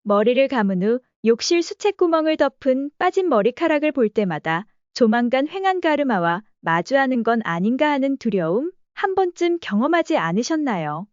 머리를 감은 후 욕실 수채구멍을 덮은 빠진 머리카락을 볼 때마다 조만간 횡한 가르마와 마주하는 건 아닌가 하는 두려움 한 번쯤 경험하지 않으셨나요?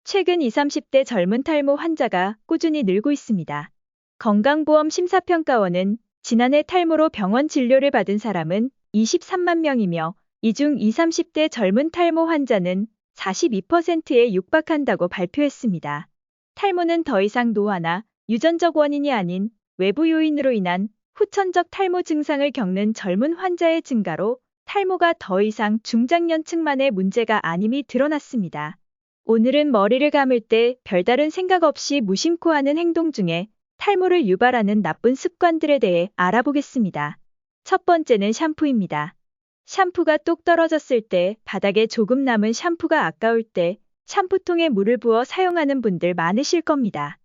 최근 20, 30대 젊은 탈모 환자가 꾸준히 늘고 있습니다. 건강보험 심사평가원은 지난해 탈모로 병원 진료를 받은 사람은 23만 명이며 이 중 20, 30대 젊은 탈모 환자는 42%에 육박한다고 발표했습니다. 탈모는 더 이상 노화나 유전적 원인이 아닌 외부 요인으로 인한 후천적 탈모 증상을 겪는 젊은 환자의 증가로 탈모가 더 이상 중장년층만의 문제가 아님이 드러났습니다. 오늘은 머리를 감을 때 별다른 생각 없이 무심코 하는 행동 중에 탈모를 유발하는 나쁜 습관들에 대해 알아보겠습니다. 첫 번째는 샴푸입니다. 샴푸가 똑 떨어졌을 때, 바닥에 조금 남은 샴푸가 아까울 때 샴푸통에 물을 부어 사용하는 분들 많으실 겁니다.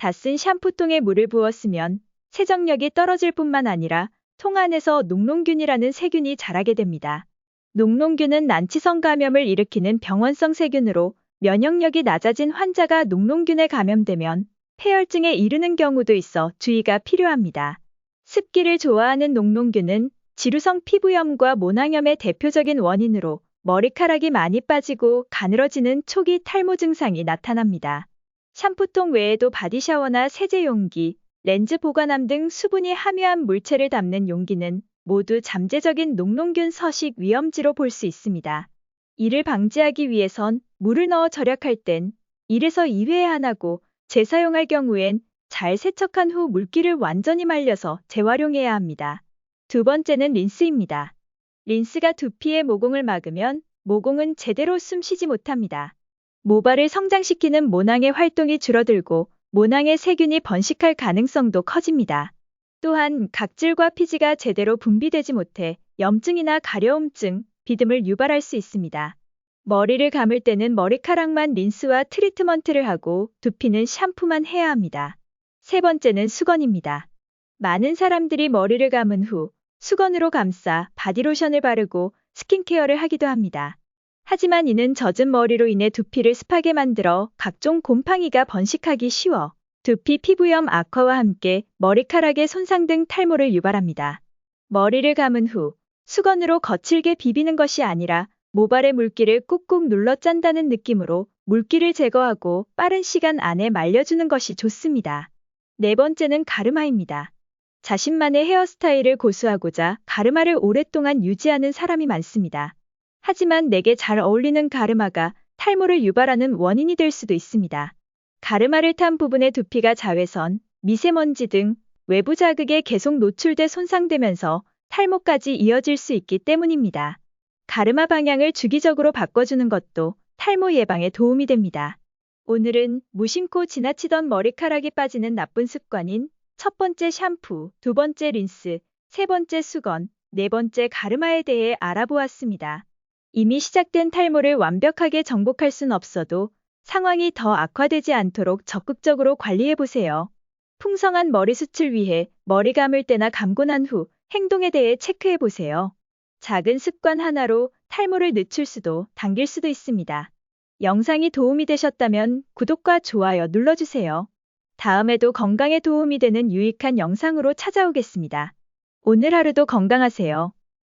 다 쓴 샴푸통에 물을 부어 쓰면 세정력이 떨어질 뿐만 아니라 통 안에서 녹농균이라는 세균이 자라게 됩니다. 녹농균은 난치성 감염을 일으키는 병원성 세균으로 면역력이 낮아진 환자가 녹농균에 감염되면 폐혈증에 이르는 경우도 있어 주의가 필요합니다. 습기를 좋아하는 녹농균은 지루성 피부염과 모낭염의 대표적인 원인으로 머리카락이 많이 빠지고 가늘어지는 초기 탈모 증상이 나타납니다. 샴푸통 외에도 바디샤워나 세제 용기, 렌즈 보관함 등 수분이 함유한 물체를 담는 용기는 모두 잠재적인 녹농균 서식 위험지로 볼 수 있습니다. 이를 방지하기 위해선 물을 넣어 절약할 땐 1에서 2회 안 하고 재사용할 경우엔 잘 세척한 후 물기를 완전히 말려서 재활용해야 합니다. 두 번째는 린스입니다. 린스가 두피의 모공을 막으면 모공은 제대로 숨 쉬지 못합니다. 모발을 성장시키는 모낭의 활동이 줄어들고 모낭에 세균이 번식할 가능성도 커집니다. 또한 각질과 피지가 제대로 분비되지 못해 염증이나 가려움증, 비듬을 유발할 수 있습니다. 머리를 감을 때는 머리카락만 린스와 트리트먼트를 하고 두피는 샴푸만 해야 합니다. 세 번째는 수건입니다. 많은 사람들이 머리를 감은 후 수건으로 감싸 바디로션을 바르고 스킨케어를 하기도 합니다. 하지만 이는 젖은 머리로 인해 두피를 습하게 만들어 각종 곰팡이가 번식하기 쉬워 두피 피부염 악화와 함께 머리카락의 손상 등 탈모를 유발합니다. 머리를 감은 후 수건으로 거칠게 비비는 것이 아니라 모발의 물기를 꾹꾹 눌러 짠다는 느낌으로 물기를 제거하고 빠른 시간 안에 말려주는 것이 좋습니다. 네 번째는 가르마입니다. 자신만의 헤어스타일을 고수하고자 가르마를 오랫동안 유지하는 사람이 많습니다. 하지만 내게 잘 어울리는 가르마가 탈모를 유발하는 원인이 될 수도 있습니다. 가르마를 탄 부분의 두피가 자외선, 미세먼지 등 외부 자극에 계속 노출돼 손상되면서 탈모까지 이어질 수 있기 때문입니다. 가르마 방향을 주기적으로 바꿔주는 것도 탈모 예방에 도움이 됩니다. 오늘은 무심코 지나치던 머리카락이 빠지는 나쁜 습관인 첫 번째 샴푸, 두 번째 린스, 세 번째 수건, 네 번째 가르마에 대해 알아보았습니다. 이미 시작된 탈모를 완벽하게 정복할 순 없어도 상황이 더 악화되지 않도록 적극적으로 관리해보세요. 풍성한 머리숱을 위해 머리 감을 때나 감고 난 후 행동에 대해 체크해보세요. 작은 습관 하나로 탈모를 늦출 수도 당길 수도 있습니다. 영상이 도움이 되셨다면 구독과 좋아요 눌러주세요. 다음에도 건강에 도움이 되는 유익한 영상으로 찾아오겠습니다. 오늘 하루도 건강하세요.